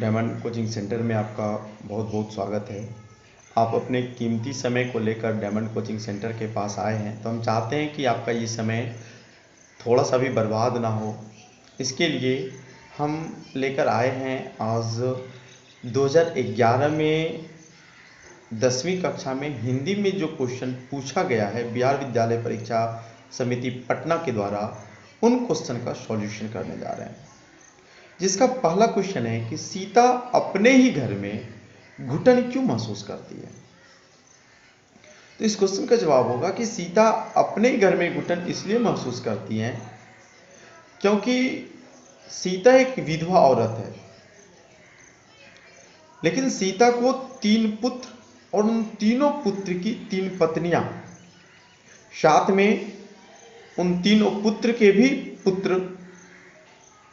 Diamond coaching centre में आपका बहुत बहुत स्वागत है। आप अपने कीमती समय को लेकर डायमंड कोचिंग सेंटर के पास आए हैं, तो हम चाहते हैं कि आपका ये समय थोड़ा सा भी बर्बाद ना हो। इसके लिए हम लेकर आए हैं आज 2011 में 10वीं कक्षा में हिंदी में जो क्वेश्चन पूछा गया है बिहार विद्यालय परीक्षा समिति पटना के द्वारा, उन क्वेश्चन का सॉल्यूशन करने जा रहे हैं। जिसका पहला क्वेश्चन है कि सीता अपने ही घर में घुटन क्यों महसूस करती है। तो इस क्वेश्चन का जवाब होगा कि सीता अपने ही घर में घुटन इसलिए महसूस करती हैं क्योंकि सीता एक विधवा औरत है, लेकिन सीता को 3 पुत्र और उन तीनों पुत्र की 3 पत्नियां, साथ में उन तीनों पुत्र के भी पुत्र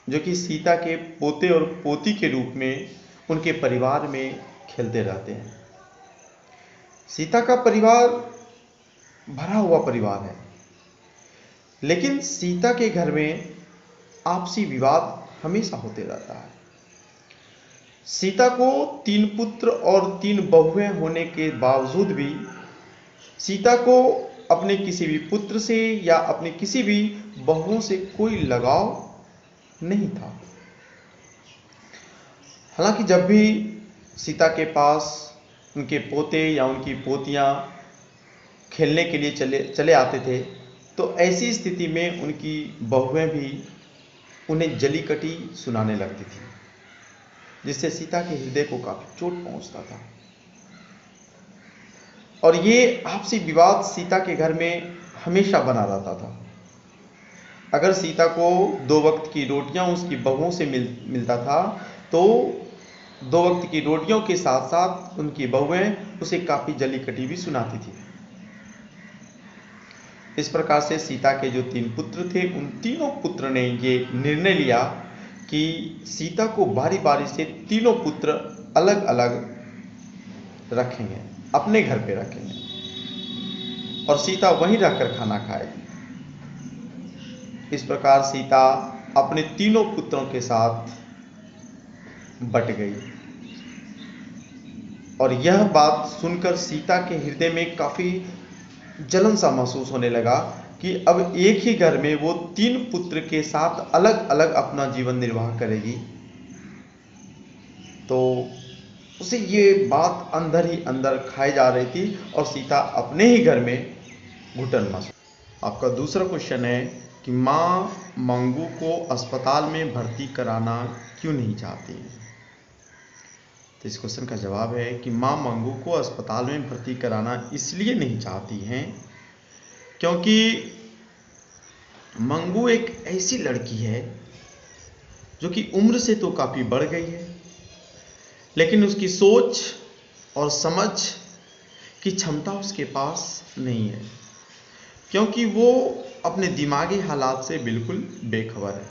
जो कि सीता के पोते और पोती के रूप में उनके परिवार में खेलते रहते हैं। सीता का परिवार भरा हुआ परिवार है, लेकिन सीता के घर में आपसी विवाद हमेशा होते रहता है। सीता को 3 पुत्र और 3 बहुएं होने के बावजूद भी सीता को अपने किसी भी पुत्र से या अपने किसी भी बहुओं से कोई लगाव नहीं था। हालांकि जब भी सीता के पास उनके पोते या उनकी पोतियां खेलने के लिए चले आते थे, तो ऐसी स्थिति में उनकी बहुएं भी उन्हें जली कटी सुनाने लगती थी, जिससे सीता के हृदय को काफी चोट पहुंचता था। और ये आपसी विवाद सीता के घर में हमेशा बना रहता था। अगर सीता को 2 वक्त की रोटियां उसकी बहुओं से मिलता था, तो 2 वक्त की रोटियों के साथ साथ उनकी बहुएं उसे काफी जली कटी भी सुनाती थी। इस प्रकार से सीता के जो 3 पुत्र थे, उन तीनों पुत्र ने ये निर्णय लिया कि सीता को बारी बारी से तीनों पुत्र अलग अलग रखेंगे, अपने घर पे रखेंगे और सीता वहीं रहकर खाना खाएगी। इस प्रकार सीता अपने तीनों पुत्रों के साथ बट गई और यह बात सुनकर सीता के हृदय में काफी जलन सा महसूस होने लगा कि अब एक ही घर में वो 3 पुत्र के साथ अलग अलग अपना जीवन निर्वाह करेगी। तो उसे ये बात अंदर ही अंदर खाई जा रही थी और सीता अपने ही घर में घुटन महसूस। आपका दूसरा क्वेश्चन है कि माँ मंगू को अस्पताल में भर्ती कराना क्यों नहीं चाहती है। तो इस क्वेश्चन का जवाब है कि माँ मंगू को अस्पताल में भर्ती कराना इसलिए नहीं चाहती हैं क्योंकि मंगू एक ऐसी लड़की है जो कि उम्र से तो काफी बढ़ गई है, लेकिन उसकी सोच और समझ की क्षमता उसके पास नहीं है, क्योंकि वो अपने दिमागी हालात से बिल्कुल बेखबर है।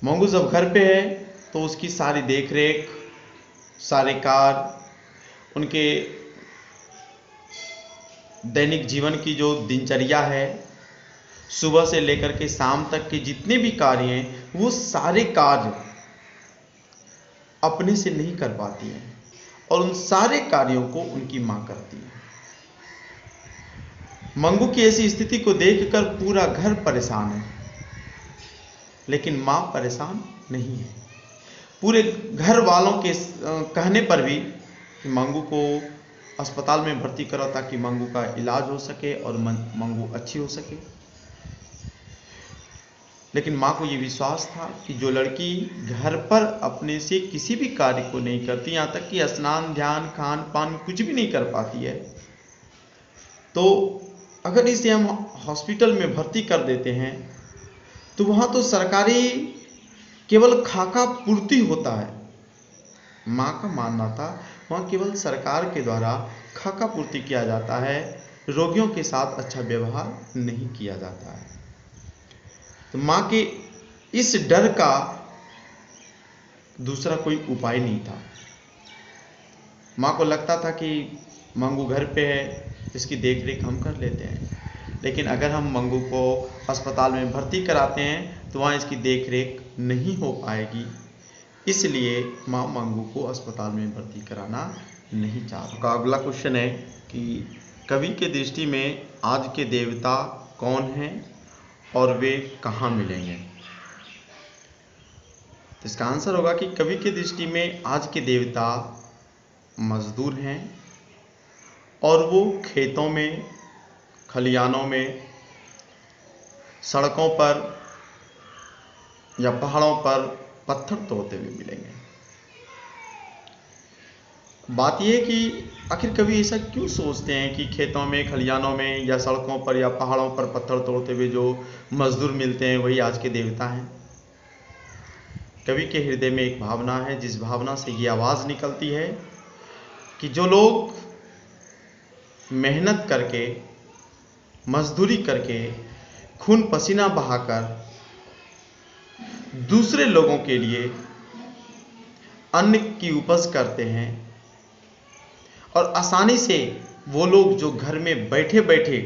मंगू जब घर पे है तो उसकी सारी देखरेख, सारे कार्य, उनके दैनिक जीवन की जो दिनचर्या है, सुबह से लेकर के शाम तक के जितने भी कार्य हैं, वो सारे कार्य अपने से नहीं कर पाती है और उन सारे कार्यों को उनकी मां करती है। मंगू की ऐसी स्थिति को देखकर पूरा घर परेशान है, लेकिन मां परेशान नहीं है। पूरे घर वालों के कहने पर भी मंगू को अस्पताल में भर्ती करो ताकि मंगू का इलाज हो सके और मंगू अच्छी हो सके। लेकिन मां को यह विश्वास था कि जो लड़की घर पर अपने से किसी भी कार्य को नहीं करती, यहाँ तक कि स्नान, ध्यान, खान पान कुछ भी नहीं कर पाती है, तो अगर इसे हम हॉस्पिटल में भर्ती कर देते हैं तो वहाँ तो सरकारी केवल खाका पूर्ति होता है। माँ का मानना था वहाँ केवल सरकार के द्वारा खाका पूर्ति किया जाता है, रोगियों के साथ अच्छा व्यवहार नहीं किया जाता है। तो माँ के इस डर का दूसरा कोई उपाय नहीं था। माँ को लगता था कि मंगू घर पे है, इसकी देखरेख हम कर लेते हैं, लेकिन अगर हम मंगू को अस्पताल में भर्ती कराते हैं तो वहाँ इसकी देखरेख नहीं हो पाएगी, इसलिए माँ मांगू को अस्पताल में भर्ती कराना नहीं चाहता। का अगला क्वेश्चन है कि कवि के दृष्टि में आज के देवता कौन हैं और वे कहाँ मिलेंगे। तो इसका आंसर होगा कि कवि के दृष्टि में आज के देवता मजदूर हैं और वो खेतों में, खलिहानों में, सड़कों पर या पहाड़ों पर पत्थर तोड़ते हुए मिलेंगे। बात यह है कि आखिर कवि ऐसा क्यों सोचते हैं कि खेतों में, खलिहानों में या सड़कों पर या पहाड़ों पर पत्थर तोड़ते हुए जो मजदूर मिलते हैं वही आज के देवता हैं। कवि के हृदय में एक भावना है, जिस भावना से ये आवाज़ निकलती है कि जो लोग मेहनत करके, मजदूरी करके, खून पसीना बहाकर दूसरे लोगों के लिए अन्न की उपज करते हैं और आसानी से वो लोग जो घर में बैठे बैठे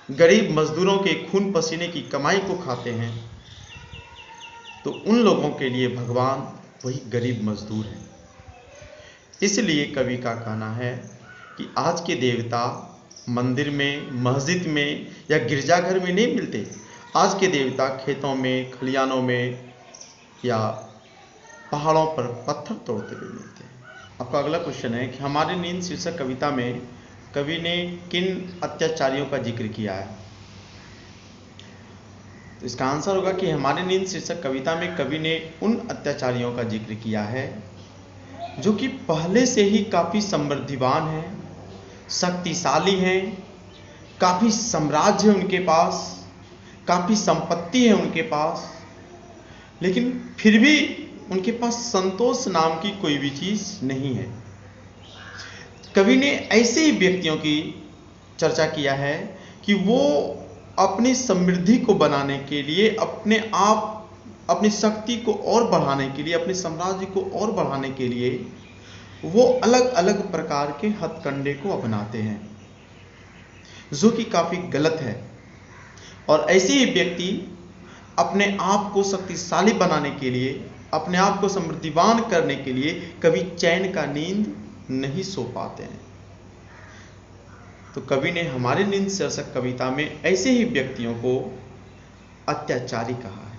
गरीब मजदूरों के खून पसीने की कमाई को खाते हैं, तो उन लोगों के लिए भगवान वही गरीब मजदूर हैं। इसलिए कवि का कहना है कि आज के देवता मंदिर में, मस्जिद में या गिरजाघर में नहीं मिलते। आज के देवता खेतों में, खलिहानों में या पहाड़ों पर पत्थर तोड़ते हुए मिलते हैं। आपका अगला क्वेश्चन है कि हमारी नींद शीर्षक कविता में कवि ने किन अत्याचारियों का जिक्र किया है। तो इसका आंसर होगा कि हमारी नींद शीर्षक कविता में कवि ने उन अत्याचारियों का जिक्र किया है जो कि पहले से ही काफ़ी समृद्धिवान हैं, शक्तिशाली हैं, काफ़ी साम्राज्य है उनके पास, काफ़ी संपत्ति है उनके पास, लेकिन फिर भी उनके पास संतोष नाम की कोई भी चीज़ नहीं है। कवि ने ऐसे ही व्यक्तियों की चर्चा किया है कि वो अपनी समृद्धि को बनाने के लिए, अपने आप, अपनी शक्ति को और बढ़ाने के लिए, अपने साम्राज्य को और बढ़ाने के लिए वो अलग अलग प्रकार के हथकंडे को अपनाते हैं, जो कि काफ़ी गलत है। और ऐसे ही व्यक्ति अपने आप को शक्तिशाली बनाने के लिए, अपने आप को समृद्धिवान करने के लिए कभी चैन का नींद नहीं सो पाते हैं। तो कवि ने हमारी नींद शीर्षक कविता में ऐसे ही व्यक्तियों को अत्याचारी कहा है।